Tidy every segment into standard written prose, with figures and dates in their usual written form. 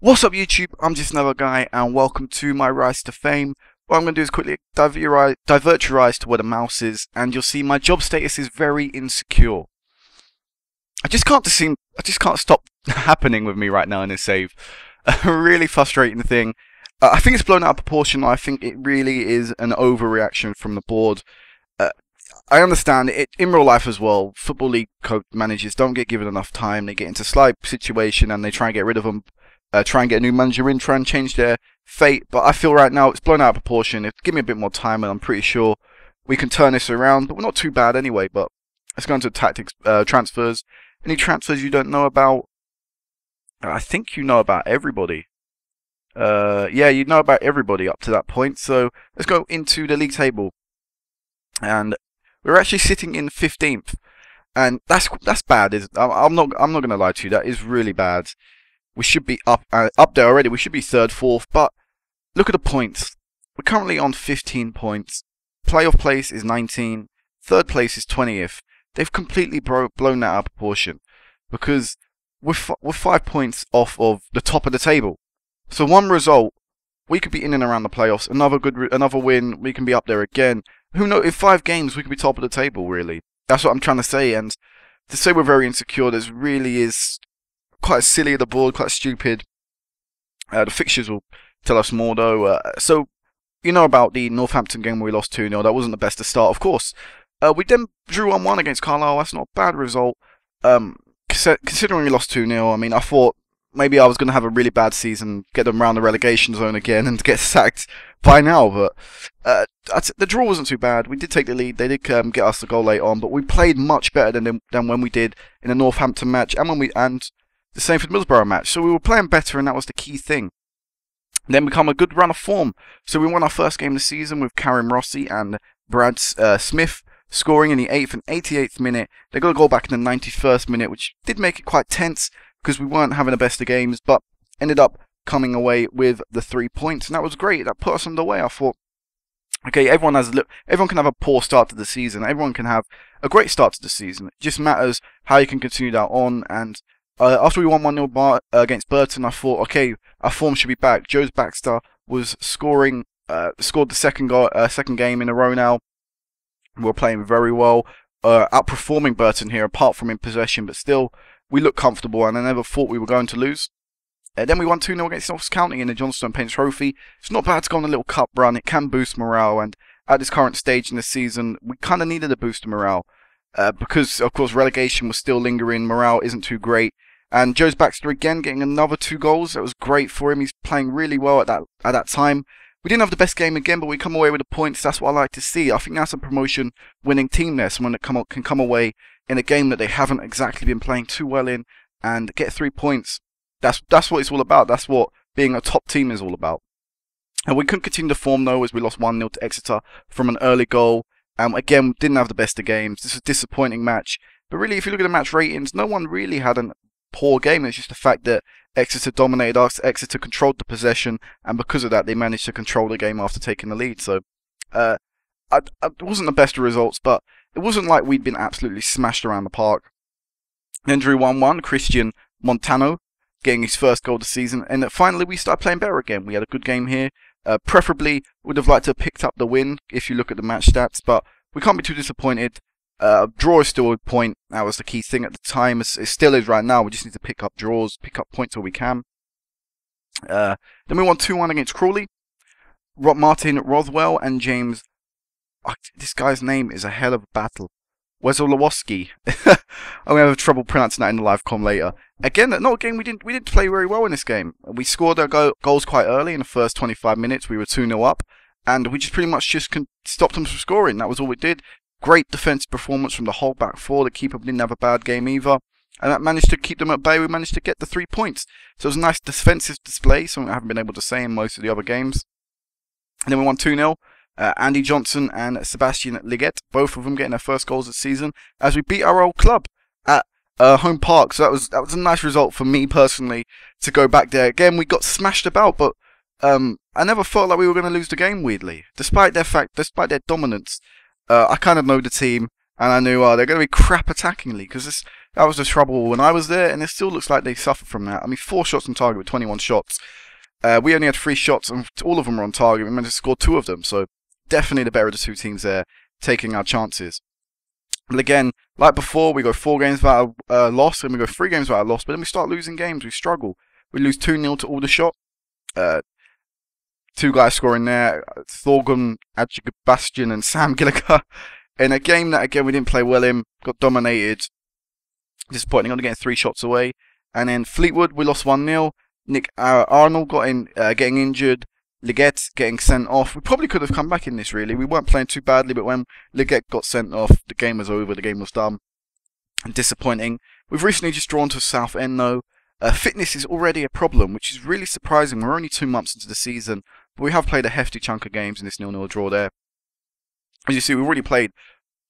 What's up YouTube, I'm just another guy and welcome to my rise to fame. What I'm going to do is quickly divert your eyes to where the mouse is and you'll see my job status is very insecure. I just can't stop happening with me right now in this save. A really frustrating thing. I think it's blown out of proportion. I think it really is an overreaction from the board. I understand it in real life as well. Football League coach managers don't get given enough time. They get into slide situation and they try and get rid of them. Try and get a new manager in, try and change their fate. But I feel right now it's blown out of proportion. Give me a bit more time and I'm pretty sure we can turn this around. But we're not too bad anyway. But let's go into tactics, transfers. Any transfers you don't know about? I think you know about everybody. Yeah, you know about everybody up to that point. So let's go into the league table. And we're actually sitting in 15th. And that's bad. I'm not gonna lie to you. That is really bad. We should be up there already. We should be 3rd, 4th. But look at the points. We're currently on 15 points. Playoff place is 19. 3rd place is 20th. They've completely blown that out of proportion because we're 5 points off of the top of the table. So one result, we could be in and around the playoffs. Another win, we can be up there again. Who knows? In 5 games, we could be top of the table. Really, that's what I'm trying to say. And to say we're very insecure, this really is quite silly of the board, quite stupid. The fixtures will tell us more though. So, you know about the Northampton game where we lost 2-0. That wasn't the best to start, of course. We then drew 1-1 against Carlisle. That's not a bad result. Considering we lost 2-0, I mean, I thought maybe I was going to have a really bad season, get them around the relegation zone again and get sacked by now. But the draw wasn't too bad. We did take the lead. They did get us the goal late on. But we played much better than when we did in the Northampton match and the same for the Middlesbrough match. So we were playing better and that was the key thing. Then become a good run of form. So we won our first game of the season with Karim Rossi and Brad Smith scoring in the 8th and 88th minute. They got a goal back in the 91st minute, which did make it quite tense because we weren't having the best of games, but ended up coming away with the 3 points. And that was great. That put us on the way. I thought, okay, everyone can have a poor start to the season. Everyone can have a great start to the season. It just matters how you can continue that on. And after we won 1-0 against Burton, I thought, okay, our form should be back. Joe Baxter was scored the second game in a row now. We were playing very well, outperforming Burton here, apart from in possession, but still, we looked comfortable, and I never thought we were going to lose. Then we won 2-0 against Notts County in the Johnstone Paint Trophy. It's not bad to go on a little cup run. It can boost morale, and at this current stage in the season, we kind of needed a boost of morale. Because, of course, relegation was still lingering, morale isn't too great. And Joe Baxter again getting another 2 goals. That was great for him. He's playing really well at that time. We didn't have the best game again, but we come away with the points. That's what I like to see. I think that's a promotion-winning team there. Someone that can come away in a game that they haven't exactly been playing too well in and get 3 points. That's what it's all about. That's what being a top team is all about. And we couldn't continue the form though, as we lost 1-0 to Exeter from an early goal. Again, didn't have the best of games. This was a disappointing match. But really, if you look at the match ratings, no one really had a poor game. It's just the fact that Exeter dominated us. Exeter controlled the possession, and because of that, they managed to control the game after taking the lead. So, it wasn't the best of results, but it wasn't like we'd been absolutely smashed around the park. Then drew 1-1. Christian Montano getting his first goal of the season, and finally we started playing better again. We had a good game here. Preferably, would have liked to have picked up the win if you look at the match stats, but we can't be too disappointed. Draw is still a point. That was the key thing at the time. It still is right now. We just need to pick up draws, pick up points where we can. Then we won 2-1 against Crawley. Martin Rothwell and James. This guy's name is a hell of a battle. Wesolowski. I'm gonna have trouble pronouncing that in the live com later. Again, not a game we didn't play very well in this game. We scored our goals quite early in the first 25 minutes. We were 2-0 up, and we just pretty much stopped them from scoring. That was all we did. Great defensive performance from the whole back four. The keeper didn't have a bad game either. And that managed to keep them at bay. We managed to get the 3 points. So it was a nice defensive display, something I haven't been able to say in most of the other games. And then we won 2-0. Andy Johnson and Sebastian Liget, both of them getting their first goals this season, as we beat our old club at Home Park. So that was a nice result for me personally to go back there. Again, we got smashed about, but I never felt like we were going to lose the game, weirdly. Despite their dominance. I kind of know the team, and I knew they're going to be crap attackingly, because That was the trouble when I was there, and it still looks like they suffer from that. I mean, 4 shots on target with 21 shots. We only had 3 shots, and all of them were on target. We managed to score 2 of them, so definitely the better of the 2 teams there, taking our chances. But again, like before, we go 4 games without a loss, and we go 3 games without a loss, but then we start losing games. We struggle. We lose 2-0 to Aldershot. 2 guys scoring there, Thorgun Adjigabastion and Sam Gilliker. In a game that, again, we didn't play well in, got dominated. Disappointing, only getting 3 shots away. And then Fleetwood, we lost 1-0. Nick Arnold getting injured. Leggett getting sent off. We probably could have come back in this, really. We weren't playing too badly, but when Leggett got sent off, the game was over, the game was done. And disappointing. We've recently just drawn to Southend, though. Fitness is already a problem, which is really surprising. We're only 2 months into the season, but we have played a hefty chunk of games in this 0-0 draw there. As you see, we've already played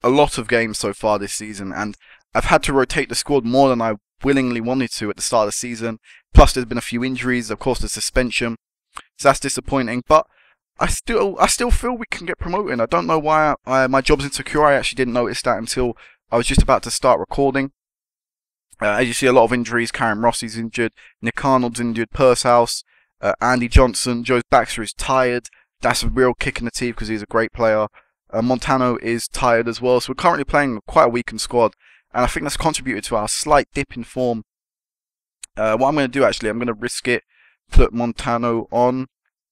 a lot of games so far this season, and I've had to rotate the squad more than I willingly wanted to at the start of the season. Plus, there's been a few injuries, of course, the suspension, so that's disappointing. But I still feel we can get promoted. I don't know why my job's insecure. I actually didn't notice that until I was just about to start recording. As you see, a lot of injuries. Karen Rossi's injured, Nick Arnold's injured, Pursehouse, Andy Johnson, Joe Baxter is tired. That's a real kick in the teeth because he's a great player. Montano is tired as well. So we're currently playing quite a weakened squad, and I think that's contributed to our slight dip in form. What I'm going to do, actually, I'm going to risk it, put Montano on.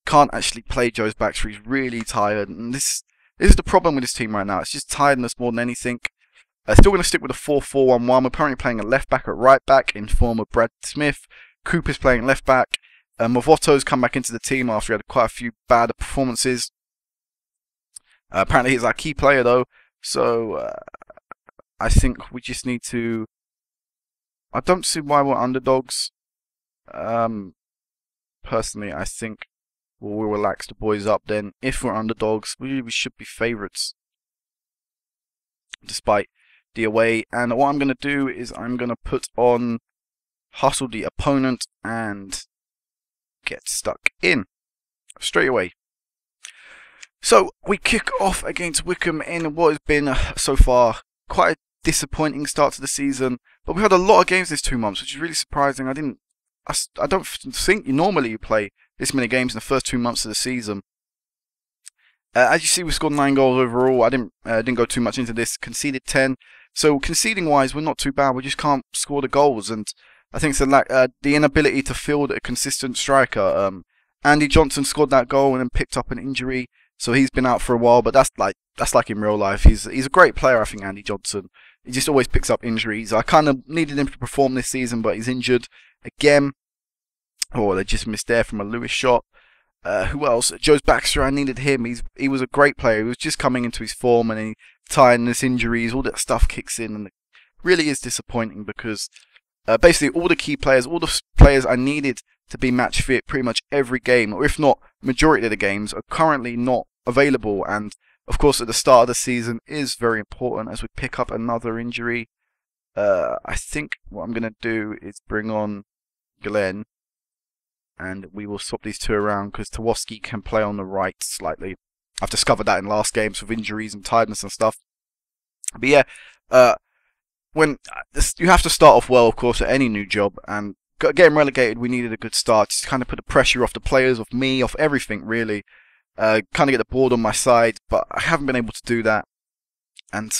Can't actually play Joe Baxter. He's really tired, and this is the problem with this team right now. It's just tiredness more than anything. Still going to stick with a 4-4-1-1. We're currently playing a left back at right back in form of Brad Smith. Cooper's playing left back. Mavoto's come back into the team after he had quite a few bad performances. Apparently he's our key player though, so I think we just need to... I don't see why we're underdogs. Personally, I think we'll relax the boys up then. If we're underdogs, we should be favourites, despite the away. And what I'm going to do is I'm going to put on hustle the opponent and get stuck in straight away. So we kick off against Wycombe in what has been so far quite a disappointing start to the season, but we've had a lot of games this 2 months, which is really surprising. I don't think normally you play this many games in the first 2 months of the season. As you see, we scored 9 goals overall. I didn't go too much into this. Conceded 10. So conceding wise, we're not too bad. We just can't score the goals, and I think it's the inability to field a consistent striker. Andy Johnson scored that goal and then picked up an injury, so he's been out for a while. But that's like in real life. He's a great player, I think, Andy Johnson. He just always picks up injuries. I kind of needed him to perform this season, but he's injured again. Oh, they just missed there from a Lewis shot. Who else? Joe Baxter, I needed him. He was a great player. He was just coming into his form, and tiredness, injuries, all that stuff kicks in, and it really is disappointing because basically all the key players, all the players I needed to be match fit pretty much every game, or if not majority of the games, are currently not available. And of course, at the start of the season is very important as we pick up another injury. I think what I'm going to do is bring on Glenn, and we will swap these two around because Tawoski can play on the right slightly. I've discovered that in last games with injuries and tiredness and stuff. But yeah, when you have to start off well, of course, at any new job, and getting relegated, we needed a good start just to kind of put the pressure off the players, off me, off everything really. Kind of get the board on my side, but I haven't been able to do that. And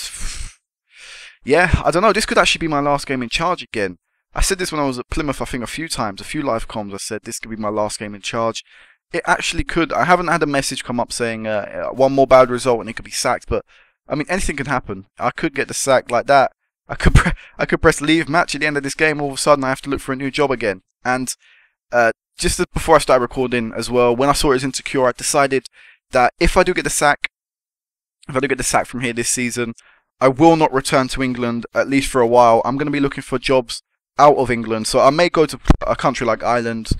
yeah, I don't know. This could actually be my last game in charge again. I said this when I was at Plymouth, I think, a few times, a few live comms. I said this could be my last game in charge. It actually could. I haven't had a message come up saying one more bad result and he could be sacked, but I mean, anything can happen. I could get the sack like that. I could press leave match at the end of this game. All of a sudden, I have to look for a new job again. And just before I started recording as well, when I saw it was insecure, I decided that if I do get the sack, from here this season, I will not return to England at least for a while. I'm going to be looking for jobs out of England, so I may go to a country like Ireland.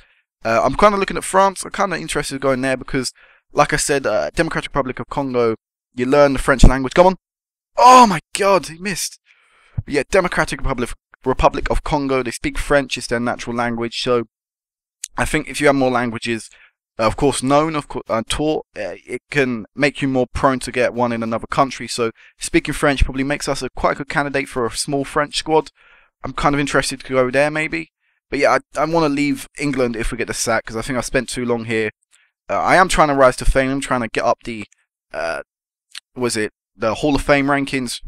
I'm kind of looking at France. I'm kind of interested in going there because, like I said, Democratic Republic of Congo, you learn the French language. Come on! Oh my God, he missed. But yeah, Democratic Republic of Congo, they speak French. It's their natural language. So I think if you have more languages, of course, known, of course, taught, it can make you more prone to get one in another country. So speaking French probably makes us quite a good candidate for a small French squad. I'm kind of interested to go there maybe. But yeah, I want to leave England if we get the sack, because I think I've spent too long here. I am trying to rise to fame. I'm trying to get up the, the Hall of Fame rankings.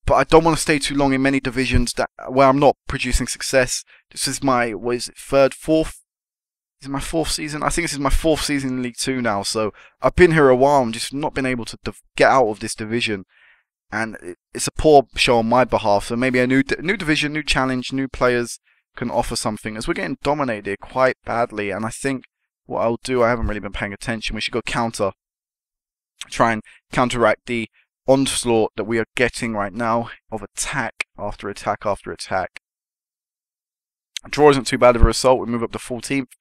But I don't want to stay too long in many divisions where I'm not producing success. This is my, fourth? Is it my fourth season? I think this is my fourth season in League 2 now. So I've been here a while and just not been able to get out of this division. And it's a poor show on my behalf. So maybe a new division, new challenge, new players can offer something, as we're getting dominated quite badly. And I think what I'll do, I haven't really been paying attention, we should go try and counteract the onslaught that we are getting right now of attack after attack after attack. A draw isn't too bad of a result. We move up to 14th.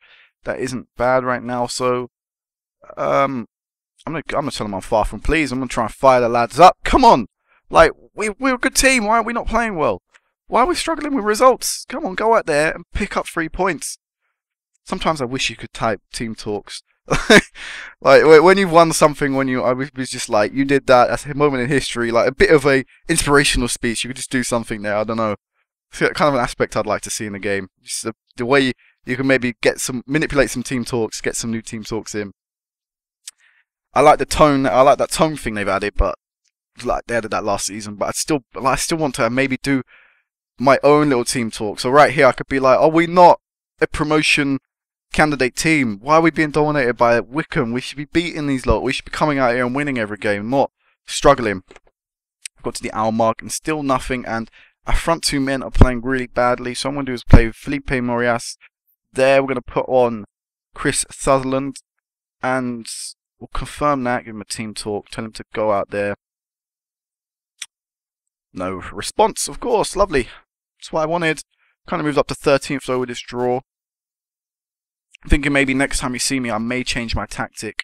That isn't bad right now. So I'm gonna tell them I'm far from pleased. I'm gonna try and fire the lads up. Come on, like we're a good team. Why are we not playing well? Why are we struggling with results? Come on, go out there and pick up 3 points. Sometimes I wish you could type team talks. Like when you've won something, I was just like, you did that. That's a moment in history. Like a bit of a inspirational speech. You could just do something there. I don't know. It's kind of an aspect I'd like to see in the game. Just the way you can maybe manipulate some team talks, get some new team talks in. I like the tone. I like that tone thing they've added, but like they added that last season. But I still want to maybe do my own little team talk. So right here, I could be like, are we not a promotion candidate team? Why are we being dominated by Wycombe? We should be beating these lot. We should be coming out here and winning every game, not struggling. I've got to the hour mark and still nothing. And our front two men are playing really badly. So what I'm going to do is play Felipe Morias there. We're going to put on Chris Sutherland and we'll confirm that. Give him a team talk. Tell him to go out there. No response, of course. Lovely. That's what I wanted. Kind of moved up to 13th though with this draw. I'm thinking maybe next time you see me, I may change my tactic,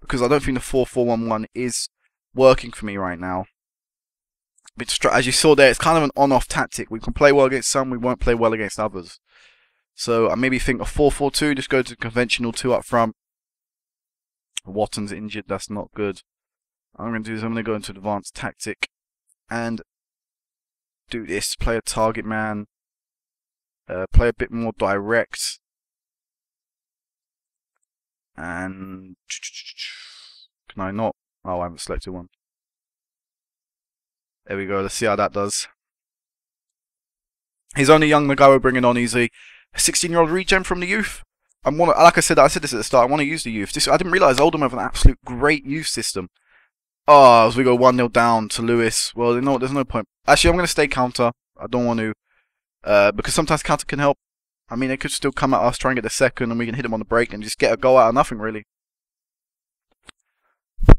because I don't think the 4-4-1-1 is working for me right now. As you saw there, it's kind of an on-off tactic. We can play well against some, we won't play well against others. So I maybe think a 4-4-2, just go to conventional 2 up front. Watton's injured, that's not good. What I'm going to do is I'm going to go into advanced tactic and do this. Play a target man. Play a bit more direct. And can I not? Oh, I haven't selected one. There we go. Let's see how that does. He's only young, the guy we're bringing on. He's a 16-year-old regen from the youth. Like I said this at the start. I want to use the youth. I didn't realise Oldham have an absolute great youth system. Oh, as we go 1-0 down to Lewis. Well, you know what? There's no point. Actually, I'm going to stay counter. I don't want to, because sometimes counter can help. I mean, they could still come at us, try and get the second, and we can hit them on the break and just get a goal out of nothing, really.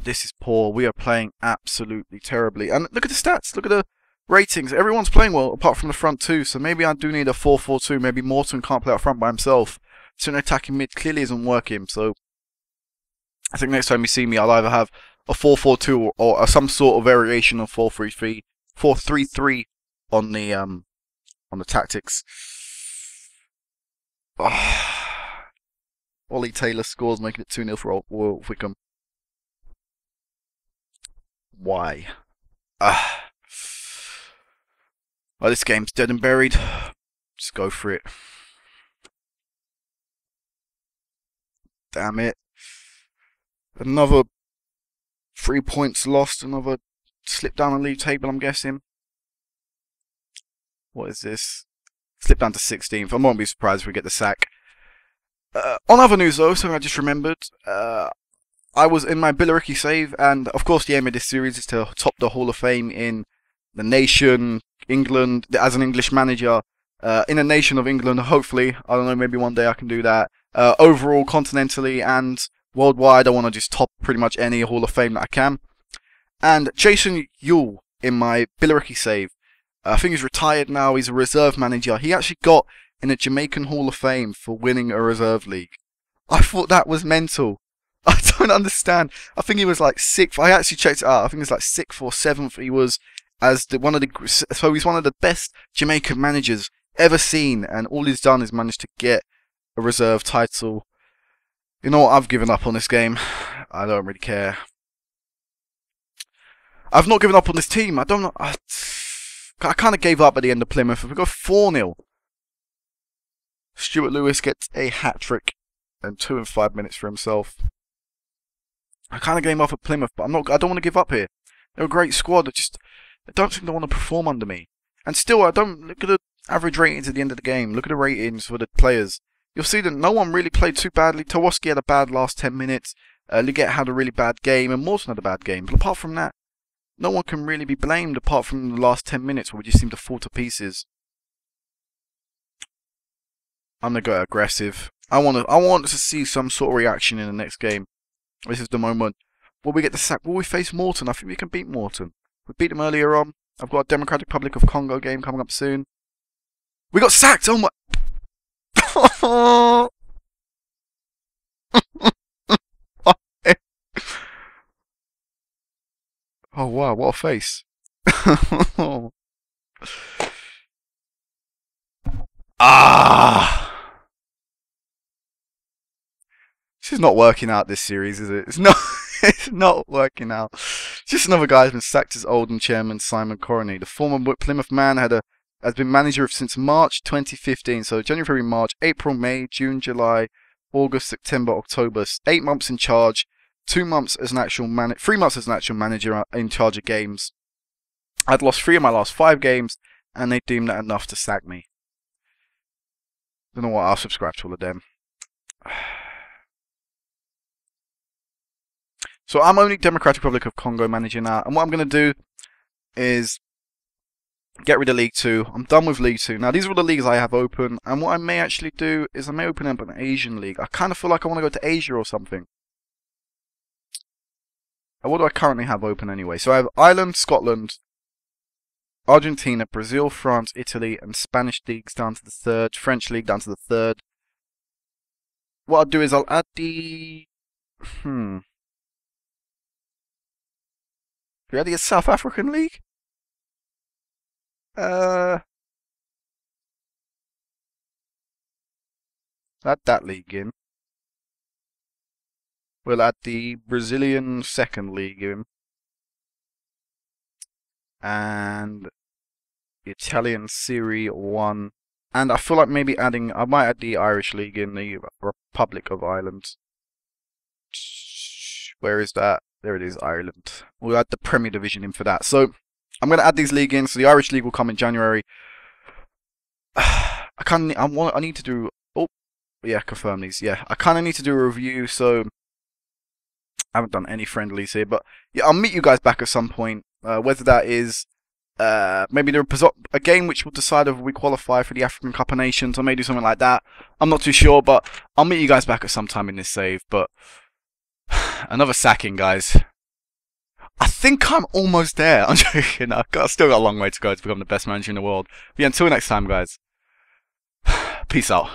This is poor. We are playing absolutely terribly. And look at the stats. Look at the ratings. Everyone's playing well, apart from the front two. So maybe I do need a 4-4-2. Maybe Morton can't play up front by himself. So an attacking mid clearly isn't working. So I think next time you see me, I'll either have a 4-4-2 or some sort of variation of 4-3-3, 4-3-3 on the tactics. Ollie Taylor scores, making it 2-0 for Wycombe. Why? Well, this game's dead and buried. Just go for it. Damn it. Another 3 points lost. Another slip down the league table, I'm guessing. What is this? Slip down to 16th. I won't be surprised if we get the sack. On other news though, something I just remembered. I was in my Billericay save, and of course the aim of this series is to top the Hall of Fame in the nation, England, as an English manager. In a nation of England, hopefully. I don't know, maybe one day I can do that. Overall, continentally and worldwide, I want to just top pretty much any Hall of Fame that I can. And Jason Yuill in my Billericay save. I think he's retired now. He's a reserve manager. He actually got in the Jamaican Hall of Fame for winning a reserve league. I thought that was mental. I don't understand. I think he was like 6th. I actually checked it out. I think it was like 6th or 7th. He was so he's one of the best Jamaican managers ever seen, and all he's done is managed to get a reserve title. You know what? I've given up on this game. I don't really care. I've not given up on this team. I don't know. I kind of gave up at the end of Plymouth. We got 4-0. Stuart Lewis gets a hat-trick and 2 in 5 minutes for himself. I kind of gave up at Plymouth, but I don't want to give up here. They're a great squad. I don't think they want to perform under me. And still, I don't look at the average ratings at the end of the game. Look at the ratings for the players. You'll see that no one really played too badly. Tawaski had a bad last 10 minutes. Liget had a really bad game, and Morton had a bad game. But apart from that, no one can really be blamed apart from the last 10 minutes where we just seem to fall to pieces. I'm going to go aggressive. I want to see some sort of reaction in the next game. This is the moment. Will we get the sack? Will we face Morton? I think we can beat Morton. We beat them earlier on. I've got a Democratic Republic of Congo game coming up soon. We got sacked! Oh my... Oh wow, what a face. This is not working out, this series, is it? It's not. It's not working out. Just another guy who's been sacked as Oldham chairman, Simon Coroney. The former Plymouth man has been manager since March 2015. So January, February, March, April, May, June, July, August, September, October. 8 months in charge. 2 months as an actual 3 months as an actual manager in charge of games. I'd lost 3 of my last 5 games, and they deemed that enough to sack me. Don't know what, I'll subscribe to all of them. So I'm only Democratic Republic of Congo manager now, and what I'm going to do is get rid of League 2. I'm done with League 2. Now these are all the leagues I have open, and what I may actually do is I may open up an Asian league. I kind of feel like I want to go to Asia or something. And what do I currently have open anyway? So I have Ireland, Scotland, Argentina, Brazil, France, Italy, and Spanish leagues down to the 3rd, French league down to the 3rd. What I'll do is I'll add the... You ready? A South African league? Add that league in. We'll add the Brazilian 2nd league in. And the Italian Serie 1. And I feel like maybe I might add the Irish league in, the Republic of Ireland. Where is that? There it is, Ireland. We'll add the Premier Division in for that. So, I'm going to add these leagues in. So, the Irish League will come in January. I need to do... Oh, yeah, confirm these. Yeah, I kind of need to do a review. So, I haven't done any friendlies here. But, yeah, I'll meet you guys back at some point. Whether that is maybe a game which will decide if we qualify for the African Cup of Nations. I may do something like that. I'm not too sure. But, I'll meet you guys back at some time in this save. But... Another sacking, guys. I think I'm almost there. I'm joking. I've still got a long way to go to become the best manager in the world. But yeah, until next time, guys. Peace out.